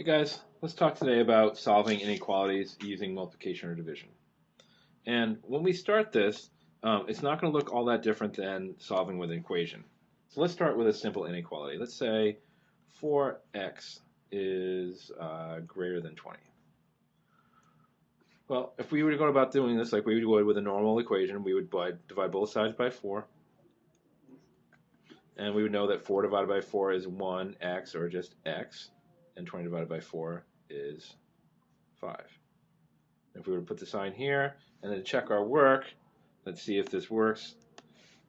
Hey guys, let's talk today about solving inequalities using multiplication or division. And when we start this, it's not going to look all that different than solving with an equation. So let's start with a simple inequality. Let's say 4x is greater than 20. Well, if we were to go about doing this like we would with a normal equation, we would divide both sides by 4. And we would know that 4 divided by 4 is 1x, or just x, and 20 divided by 4 is 5. If we were to put the sign here and then check our work, let's see if this works.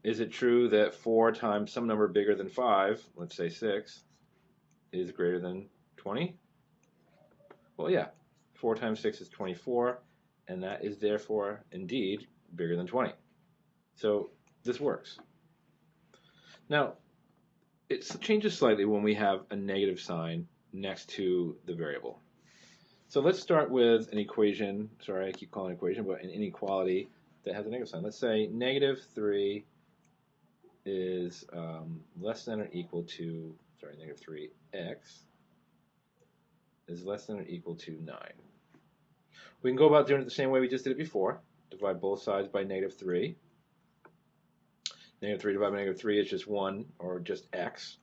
Is it true that 4 times some number bigger than 5, let's say 6, is greater than 20? Well, yeah. 4 times 6 is 24, and that is therefore indeed bigger than 20. So this works. Now, it changes slightly when we have a negative sign next to the variable. So let's start with an equation, sorry I keep calling it an equation, but an inequality that has a negative sign. Let's say negative 3 is less than or equal to, negative 3x is less than or equal to 9. We can go about doing it the same way we just did it before. Divide both sides by negative 3. Negative 3 divided by negative 3 is just 1, or just x.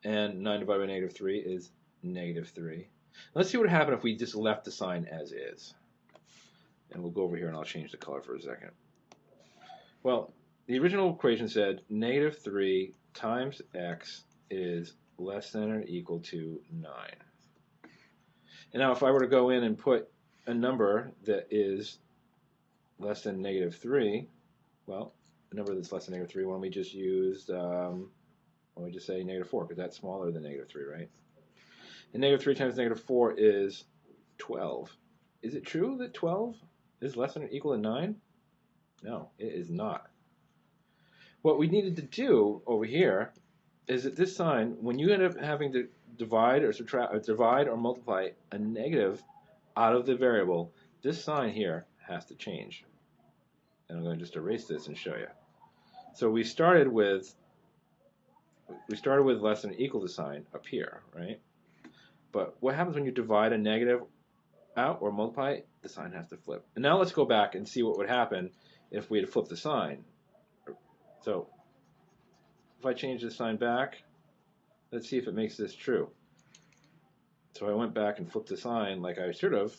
And 9 divided by negative 3 is negative 3. Let's see what would happen if we just left the sign as is. And we'll go over here and I'll change the color for a second. Well, the original equation said negative 3 times x is less than or equal to 9. And now if I were to go in and put a number that is less than negative 3, well, a number that's less than negative 3, why don't we just use, why don't we just say negative 4, because that's smaller than negative 3, right? And negative 3 times negative 4 is 12. Is it true that 12 is less than or equal to 9? No, it is not. What we needed to do over here is that this sign, when you end up having to divide or subtract, or divide or multiply a negative out of the variable, this sign here has to change. And I'm going to just erase this and show you. So we started with less than or equal to sign up here, right? But what happens when you divide a negative out or multiply? The sign has to flip. And now let's go back and see what would happen if we had flipped the sign. So if I change the sign back, let's see if it makes this true. So I went back and flipped the sign like I should have.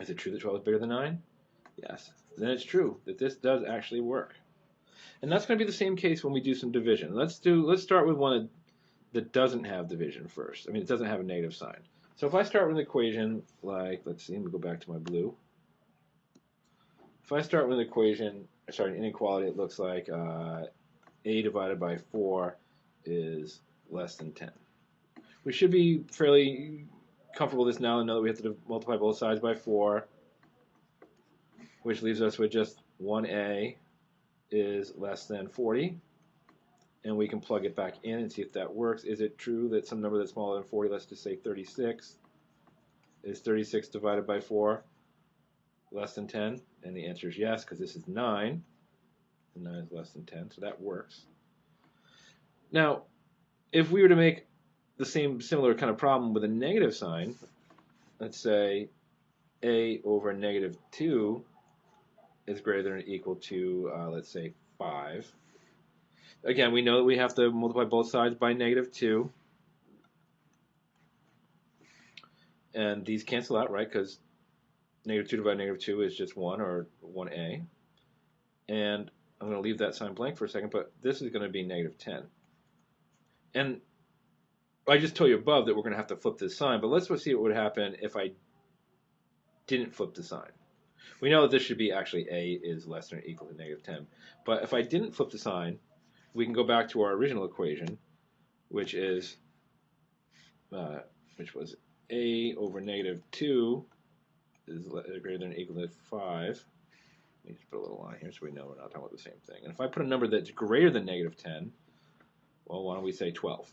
Is it true that 12 is bigger than 9? Yes. Then it's true that this does actually work. And that's going to be the same case when we do some division. Let's start with one that doesn't have division first. I mean, it doesn't have a negative sign. So if I start with an equation like, let's see, let me go back to my blue. If I start with an equation, an inequality, it looks like a divided by 4 is less than 10. We should be fairly comfortable with this now and know that we have to multiply both sides by 4, which leaves us with just 1a is less than 40. And we can plug it back in and see if that works. Is it true that some number that's smaller than 40, let's just say 36, is 36 divided by 4 less than 10? And the answer is yes, because this is 9, and 9 is less than 10, so that works. Now, if we were to make the similar kind of problem with a negative sign, let's say a over negative 2 is greater than or equal to, let's say, 5. Again, we know that we have to multiply both sides by negative 2. And these cancel out, right? Because negative 2 divided by negative 2 is just 1, or 1a. And I'm going to leave that sign blank for a second, but this is going to be negative 10. And I just told you above that we're going to have to flip this sign, but let's see what would happen if I didn't flip the sign. We know that this should be actually a is less than or equal to negative 10. But if I didn't flip the sign, we can go back to our original equation, which is was a over negative 2 is greater than or equal to 5. Let me just put a little line here so we know we're not talking about the same thing. And if I put a number that's greater than negative 10, well, why don't we say 12?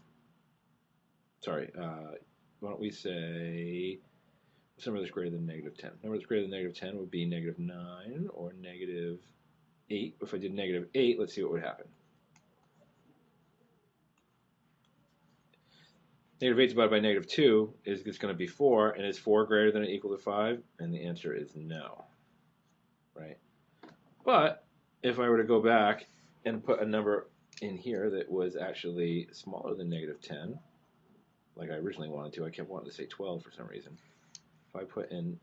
Sorry, why don't we say some number that's greater than negative 10? Number that's greater than negative 10 would be negative 9 or negative 8. If I did negative 8, let's see what would happen. Negative 8 divided by negative 2 is it's going to be 4, and is 4 greater than or equal to 5? And the answer is no, right? But if I were to go back and put a number in here that was actually smaller than negative 10, like I originally wanted to, I kept wanting to say 12 for some reason. If I put in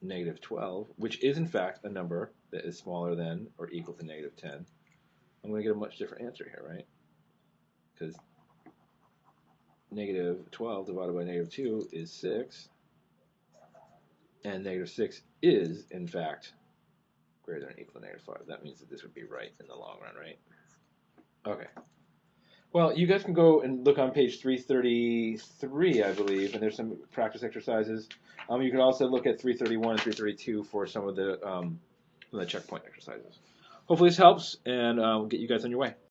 negative 12, which is in fact a number that is smaller than or equal to negative 10, I'm going to get a much different answer here, right? Because negative 12 divided by negative 2 is 6, and negative 6 is, in fact, greater than or equal to negative 5. That means that this would be right in the long run, right? Okay. Well, you guys can go and look on page 333, I believe, and there's some practice exercises. You can also look at 331 and 332 for some of the checkpoint exercises. Hopefully this helps, and we'll get you guys on your way.